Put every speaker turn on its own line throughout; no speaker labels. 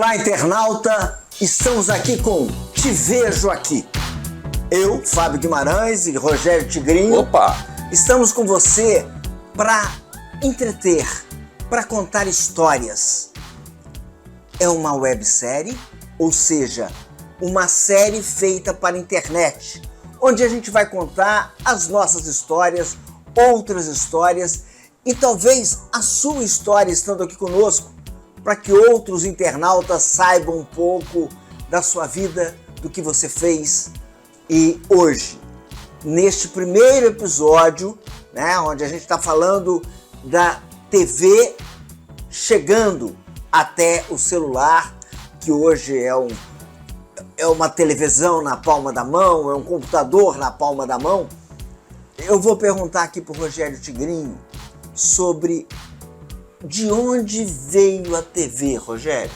Olá, internauta! Estamos aqui com Te Vejo Aqui. Eu, Fábio Guimarães e Rogério Tigrinho.
Opa!
Estamos com você para entreter, para contar histórias. É uma websérie, ou seja, uma série feita para a internet, onde a gente vai contar as nossas histórias, outras histórias e talvez a sua história estando aqui conosco, para que outros internautas saibam um pouco da sua vida, do que você fez. E hoje, neste primeiro episódio, onde a gente está falando da TV chegando até o celular, que hoje é uma televisão na palma da mão, é um computador na palma da mão, eu vou perguntar aqui para o Rogério Tigrinho sobre de onde veio a TV, Rogério?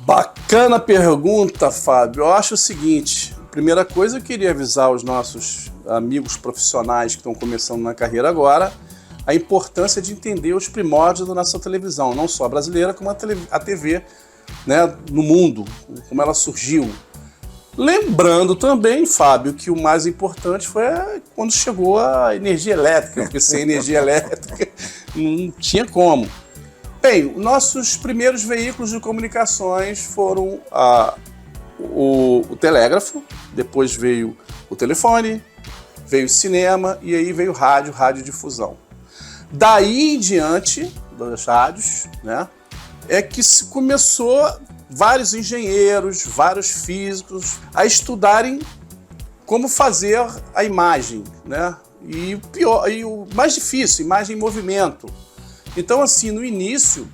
Bacana pergunta, Fábio. Eu acho o seguinte, primeira coisa eu queria avisar os nossos amigos profissionais que estão começando na carreira agora a importância de entender os primórdios da nossa televisão, não só a brasileira, como a TV, no mundo, como ela surgiu. Lembrando também, Fábio, que o mais importante foi quando chegou a energia elétrica, porque sem energia elétrica não tinha como. Bem, nossos primeiros veículos de comunicações foram o telégrafo, depois veio o telefone, veio o cinema e aí veio o radiodifusão. Daí em diante, das rádios, é que se começou vários engenheiros, vários físicos a estudarem como fazer a imagem, E o mais difícil, imagem em movimento. Então, assim, no início,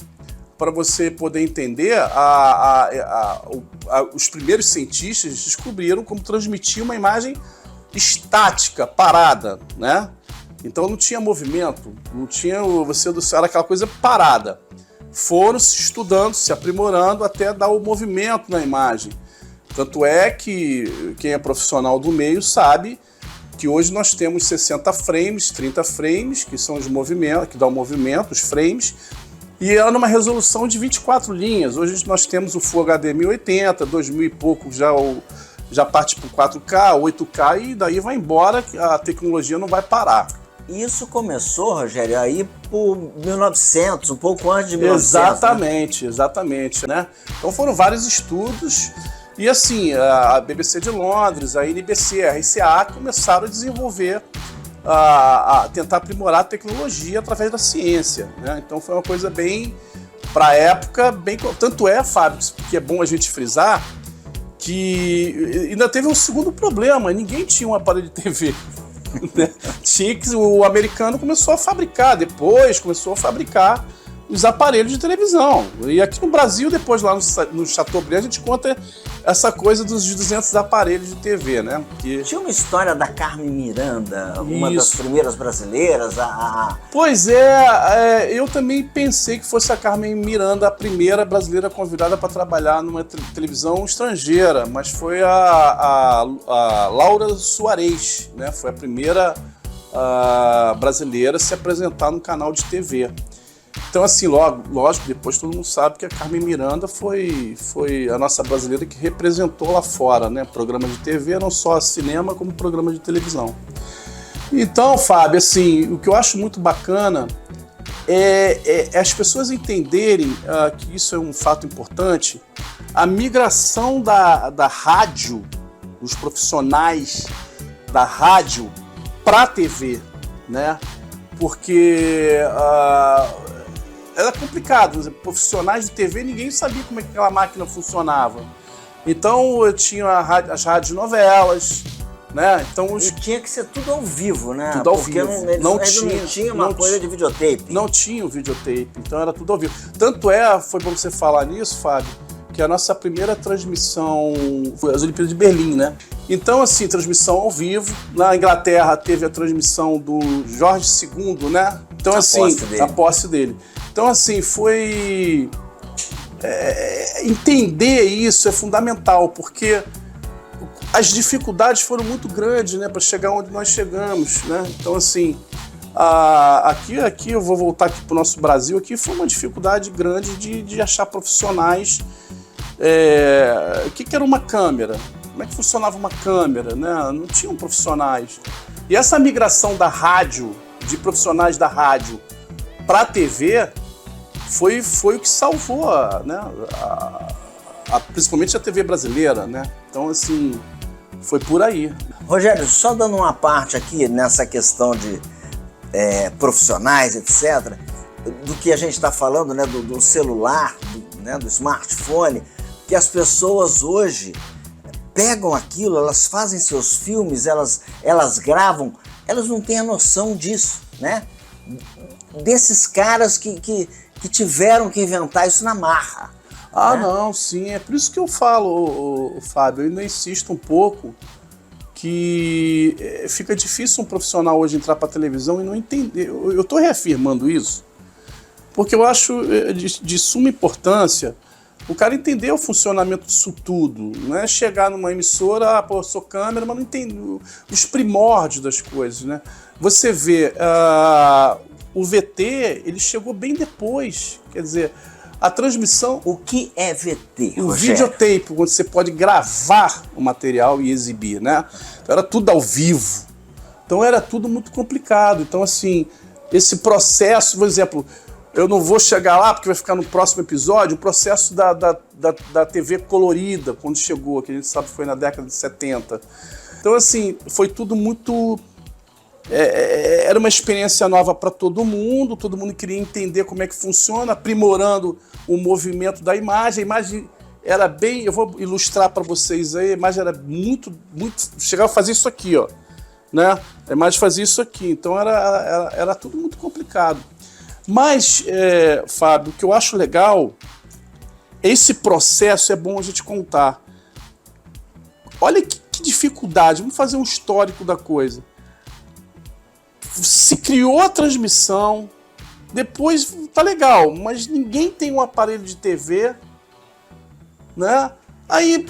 para você poder entender, os primeiros cientistas descobriram como transmitir uma imagem estática, parada, Então não tinha movimento, não tinha era aquela coisa parada. Foram se estudando, se aprimorando até dar o movimento na imagem. Tanto é que quem é profissional do meio sabe que hoje nós temos 60 frames, 30 frames, que são os movimentos, que dão o movimento, os frames, e é numa resolução de 24 linhas. Hoje nós temos o Full HD 1080, 2000 e pouco já parte para 4K, 8K, e daí vai embora, a tecnologia não vai parar.
Isso começou, Rogério, aí por 1900, um pouco antes de 1900.
Exatamente, Então foram vários estudos. E assim, a BBC de Londres, a NBC, a RCA começaram a desenvolver, a tentar aprimorar a tecnologia através da ciência, Então foi uma coisa bem, para a época, bem... Tanto é, Fábio, que é bom a gente frisar, que ainda teve um segundo problema, ninguém tinha um aparelho de TV. Tinha que o americano começou a fabricar, depois começou a fabricar os aparelhos de televisão. E aqui no Brasil, depois lá no Chateaubriand, a gente conta essa coisa dos 200 aparelhos de TV, Que...
Tinha uma história da Carmen Miranda, uma das primeiras brasileiras.
Pois é, eu também pensei que fosse a Carmen Miranda a primeira brasileira convidada para trabalhar numa televisão estrangeira, mas foi a Laura Soares, Foi a primeira brasileira a se apresentar no canal de TV. Então, assim, lógico, depois todo mundo sabe que a Carmen Miranda foi a nossa brasileira que representou lá fora, Programa de TV, não só cinema, como programa de televisão. Então, Fábio, assim, o que eu acho muito bacana é as pessoas entenderem que isso é um fato importante, a migração da rádio, dos profissionais da rádio para a TV, Porque... era complicado, profissionais de TV, ninguém sabia como é que aquela máquina funcionava. Então eu tinha as radionovelas, Então,
e tinha que ser tudo ao vivo,
Tudo ao
Porque
vivo.
Não tinha uma coisa de videotape.
Não tinha o videotape, então era tudo ao vivo. Tanto foi bom você falar nisso, Fábio, que a nossa primeira transmissão foi as Olimpíadas de Berlim, Então, assim, transmissão ao vivo. Na Inglaterra teve a transmissão do Jorge II, Então, a posse dele. Então, assim, foi... entender isso é fundamental, porque as dificuldades foram muito grandes, para chegar onde nós chegamos, Então, assim, aqui eu vou voltar aqui para o nosso Brasil, aqui foi uma dificuldade grande de achar profissionais O que era uma câmera? Como é que funcionava uma câmera, né? Não tinham profissionais. E essa migração da rádio, de profissionais da rádio para a TV, foi o que salvou, né? Principalmente a TV brasileira, né? Então, assim, foi por aí.
Rogério, só dando uma parte aqui nessa questão de profissionais, etc., do que a gente está falando, né? Do celular, do smartphone, que as pessoas hoje pegam aquilo, elas fazem seus filmes, elas gravam, elas não têm a noção disso, né? Desses caras que tiveram que inventar isso na marra.
Ah,
né?
Não, sim, é por isso que eu falo, Fábio, eu ainda insisto um pouco que fica difícil um profissional hoje entrar para a televisão e não entender. Eu estou reafirmando isso porque eu acho de suma importância o cara entender o funcionamento disso tudo, não é chegar numa emissora, eu sou câmera, mas não entende os primórdios das coisas, né? Você vê, o VT, ele chegou bem depois, quer dizer, a transmissão...
O que é VT,
O
Rogério?
videotape, onde você pode gravar o material e exibir, né? Então era tudo ao vivo, então era tudo muito complicado, então assim, esse processo, por exemplo... Eu não vou chegar lá porque vai ficar no próximo episódio, o processo da TV colorida, quando chegou, que a gente sabe foi na década de 70. Então, assim, foi tudo muito... era uma experiência nova para todo mundo queria entender como é que funciona, aprimorando o movimento da imagem. A imagem era bem... Eu vou ilustrar para vocês aí, a imagem era muito... Chegava a fazer isso aqui, ó. Né? A imagem fazia isso aqui, então era tudo muito complicado. Mas, Fábio, o que eu acho legal, esse processo é bom a gente contar. Olha que dificuldade, vamos fazer um histórico da coisa. Se criou a transmissão, depois tá legal, mas ninguém tem um aparelho de TV, né? Aí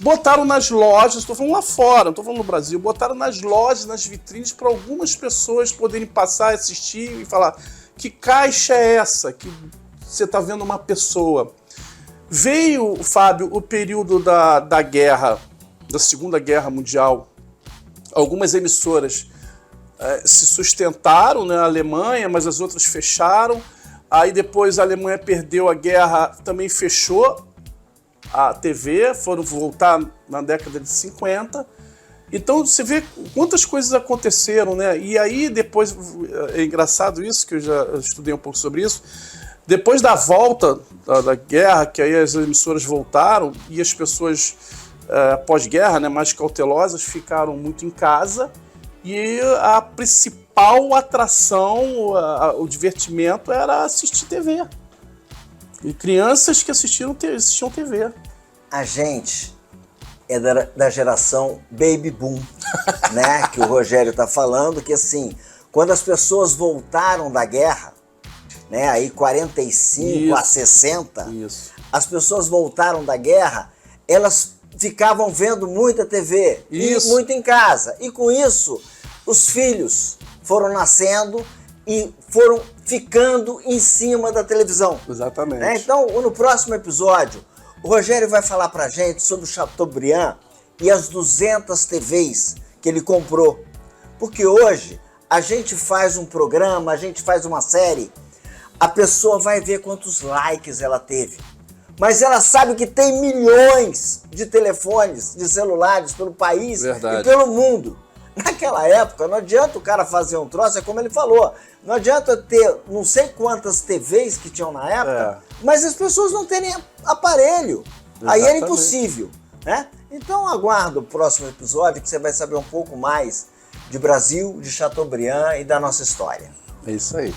botaram nas lojas, estou falando lá fora, não estou falando no Brasil, botaram nas lojas, nas vitrines, para algumas pessoas poderem passar, assistir e falar... Que caixa é essa que você está vendo uma pessoa? Veio, Fábio, o período da guerra, da Segunda Guerra Mundial. Algumas emissoras se sustentaram, né, na Alemanha, mas as outras fecharam. Aí depois a Alemanha perdeu a guerra, também fechou a TV, foram voltar na década de 50. Então você vê quantas coisas aconteceram, né? E aí depois, é engraçado isso, que eu já estudei um pouco sobre isso, depois da volta da guerra, que aí as emissoras voltaram e as pessoas pós-guerra, né, mais cautelosas, ficaram muito em casa e a principal atração, o divertimento era assistir TV. E crianças que assistiam TV.
A gente... é da geração Baby Boom, né? Que o Rogério está falando, que assim, quando as pessoas voltaram da guerra, né? Aí 45 a 60, as pessoas voltaram da guerra, elas ficavam vendo muita TV, e muito em casa. E com isso, os filhos foram nascendo e foram ficando em cima da televisão.
Exatamente.
Né? Então, no próximo episódio, o Rogério vai falar pra gente sobre o Chateaubriand e as 200 TVs que ele comprou. Porque hoje a gente faz um programa, a gente faz uma série, a pessoa vai ver quantos likes ela teve. Mas ela sabe que tem milhões de telefones, de celulares pelo país e pelo mundo. Naquela época, não adianta o cara fazer um troço, é como ele falou, não adianta ter não sei quantas TVs que tinham na época, mas as pessoas não terem aparelho. Aí era impossível, né? Então aguarda o próximo episódio que você vai saber um pouco mais de Brasil, de Chateaubriand e da nossa história.
É isso aí.